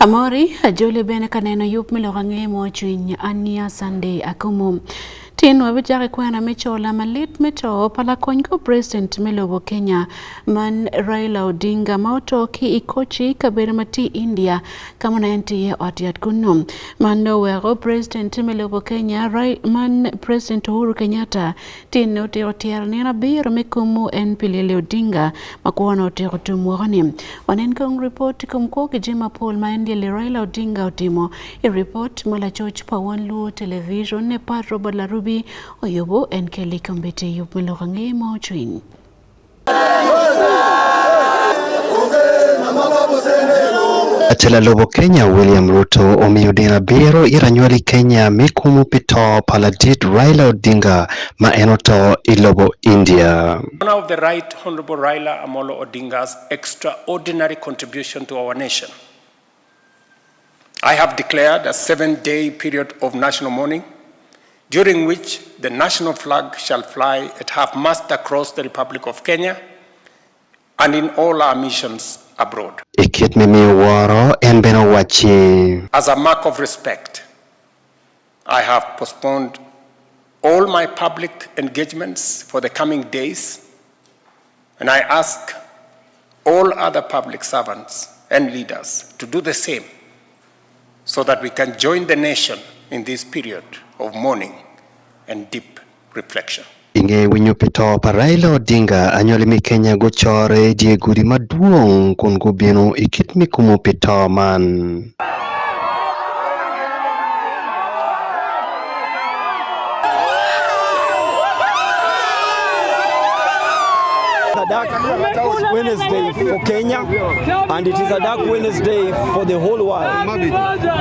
Amori ajole bene kaneno yup milorang'e mochwiny ania Sunday akumu. Tin wabijare kwena michola malit mito pala konyko President Melobo Kenya man Raila Odinga mautoki ikochi kabere mati India kama na enti otiat kuno. Mano wero President Melobo Kenya man President Uhuru Kenyatta tin otiar nina Abiro mikumu en pilele Odinga makuwana otiar tumuwani. Wanen kong report kumko kijima Paul maendi le Raila Odinga otimo report mala choch pawan luo television ne pat Robert Larubi oyobo en keli kombete yup milorang'e mochwiny. Atela lobo Kenya William Ruto omiyo din Abiro iranyuali Kenya mikumu pito paladit Raila Odinga ma enoto ilobo India. Honor of the Right Honorable Raila Odinga's extraordinary contribution to our nation. I have declared a 7-day period of national mourning, during which the national flag shall fly at half-mast across the Republic of Kenya and in all our missions abroad. As a mark of respect, I have postponed all my public engagements for the coming days, and I ask all other public servants and leaders to do the same so that we can join the nation in this period of mourning and deep reflection. Inge winyo pito pa Raila Odinga anyoli mi Kenya gochore die gudi maduong kun gubino ikit mi kumu pito man. A dark Wednesday for Kenya, and it is a dark Wednesday for the whole world,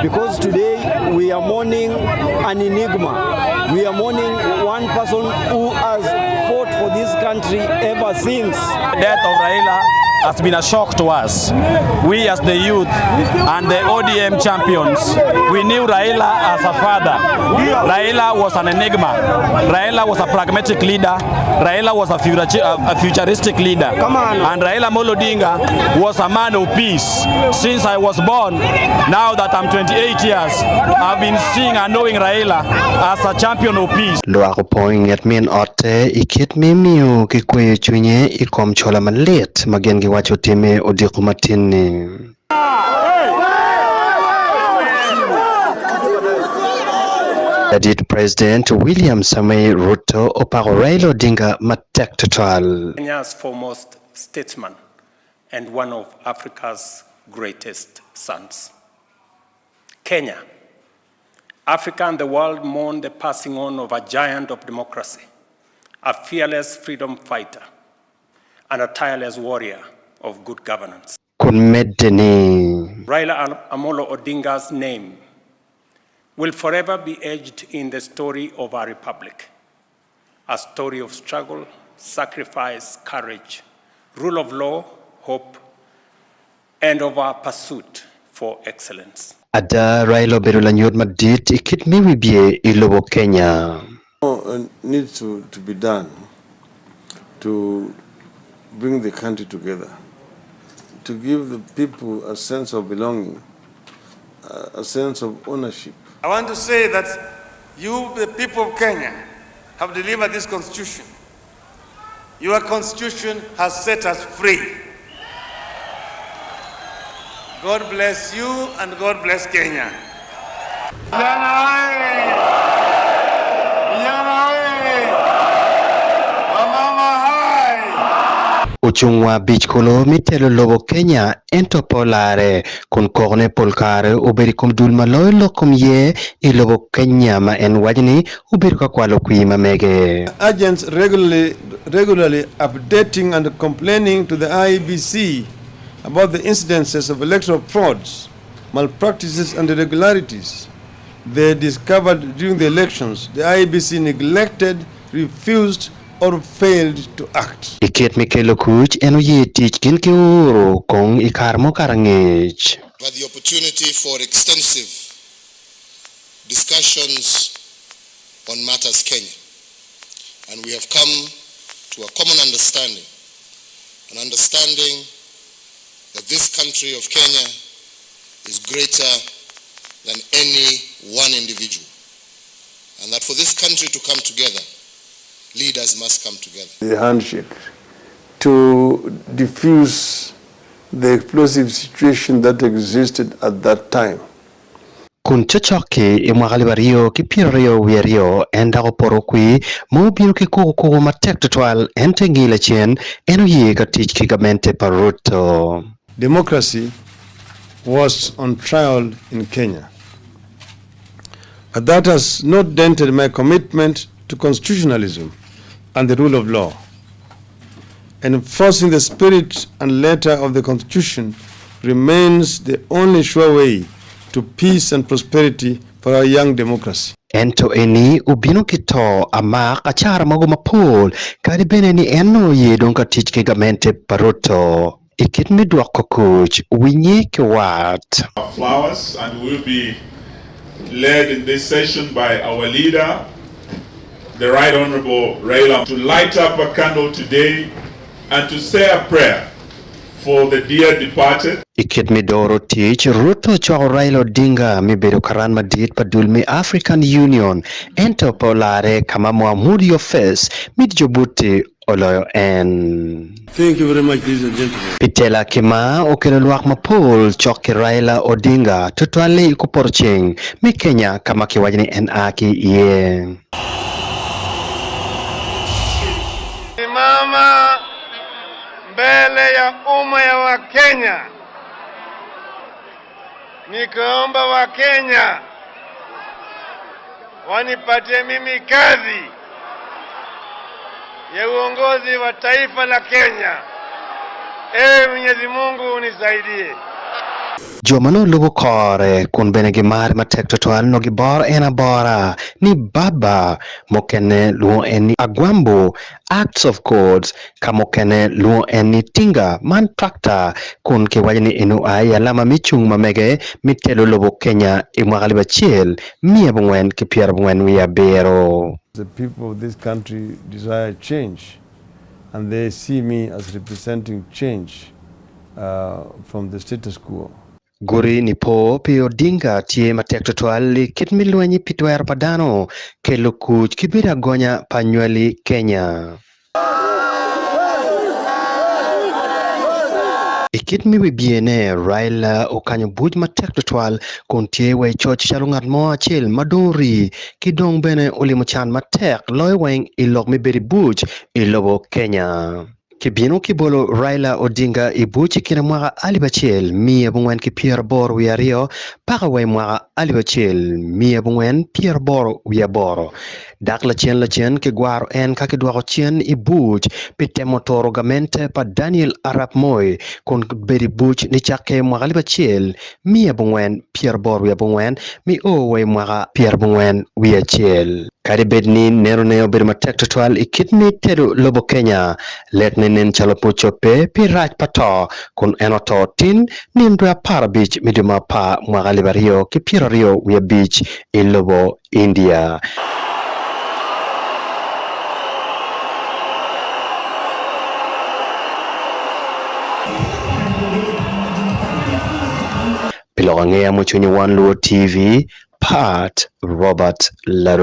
because today we are mourning an enigma. We are mourning one person who has fought for this country ever since. The death of Raila has been a shock to us. We as the youth and the ODM champions, we knew Raila as a father. Raila was an enigma. Raila was a pragmatic leader. Raila was a futuristic leader. And Raila Odinga was a man of peace. Since I was born, now that I'm 28 years, I've been seeing and knowing Raila as a champion of peace. Luako poing at min ote ikit mimiu kikwe chunye ikom chola malit magengi wacho time odiko matini. Ladit President William Samoei Ruto oparo Raila Odinga matek total. Kenya's foremost statesman and one of Africa's greatest sons. Kenya, Africa and the world mourn the passing on of a giant of democracy, a fearless freedom fighter, and a tireless warrior of good governance. Raila Odinga's name will forever be etched in the story of our republic, a story of struggle, sacrifice, courage, rule of law, hope, and of our pursuit for excellence. Ada Raila Odinga madit ikit miwibie ilobo Kenya. Needs to be done to bring the country together, to give the people a sense of belonging, a sense of ownership. I want to say that you, the people of Kenya, have delivered this constitution. Your constitution has set us free. God bless you and God bless Kenya. Uchungwa beach kolo mitelo lobo Kenya ento polare kun korne polkare uberi kum dulma loy lokum ye ilobo Kenya ma en wajni uberi kwa kwalo kuima mege. Agents regularly updating and complaining to the IEBC about the incidences of electoral frauds, malpractices and irregularities they discovered during the elections. The IEBC neglected, refused or failed to act. Iket Mikelo Kuch eno ye teach kin kiuro kong ikarmo karangech. But the opportunity for extensive discussions on matters Kenya. And we have come to a common understanding, an understanding that this country of Kenya is greater than any one individual. And that for this country to come together, leaders must come together. The handshake to diffuse the explosive situation that existed at that time. Kun chochoke imwagalibario kipirio wierio enda oporokwi mobiro kikuku matek tutwal entengile chien eno ye katich kigamente paruto. Democracy was on trial in Kenya. But that has not dented my commitment to constitutionalism and the rule of law. Enforcing the spirit and letter of the Constitution remains the only sure way to peace and prosperity for our young democracy. Ento eni ubino kito ama achara mago mapul kadi bene ni eno ye donka tich kigamente paruto. Ikit midwako kuch winye kiwat. Flowers, and we will be led in this session by our leader, the Right Honorable Raila, to light up a candle today and to say a prayer for the dear departed. Ikit midoro tich ruto chwa Raila Odinga mibedo karan madit padulmi African Union ento polare kama muamudi office mid jobuti oloyo en. Thank you very much, ladies and gentlemen. Pitela kima okelo luak mapul choki Raila Odinga tutwale ikuporching mi Kenya kama kiwajini en aki ye. Simama mbele ya umma ya Wakenya nikaomba Wakenya wanipatie mimi kazi ya uongozi wa taifa la Kenya. Mwenyezi Mungu unisaidie. Jomano lobo kore kun bene gimar matek tutwal no gibor ena bora ni baba mokene luo eni agwambo acts of codes kamokene luo eni tinga man tractor kun kiwajini inu ay alama michung mamege mitelo lobo Kenya imwagaliba chiel miya bungwen kipiera bungwen wiya bero. The people of this country desire change, and they see me as representing change from the status quo. Guri ni po Pio Odinga tie matek tutwali kit milwenyi pitwer padano kelo kuch kibira gonya panywali Kenya. Ikit miwi biene Raila okanyo buj matek tutwal kuntie we choch chalungat mo achil maduri kidong bene ulimo chan matek loy weng ilok miberi buj ilobo Kenya. Kibino kibolo Raila Odinga ibuchi kina mwaka alibachel miya bungwen ki Pierre Boro wiario paka way mwaka alibachel miya bungwen Pierre Boro wiaboro. Dak la chen ki gwaro en kakidwako chen ibuch pite motoro Gamente pa Daniel Arap Moy kun beri buch ni chake mwaka alibachel miya bungwen Pierre Boro wiabungwen mi o way mwaka Pierre bungwen wiachel. Kari bedni nero neo beri matek tutwal ikitni teru lobo Kenya let nin chalopucho pe piraj pato kun enoto tin nindra para beach miduma pa mwagalibario kipirario we beach ilobo India. Pilongea muchuni One Luo TV part Robert Laro.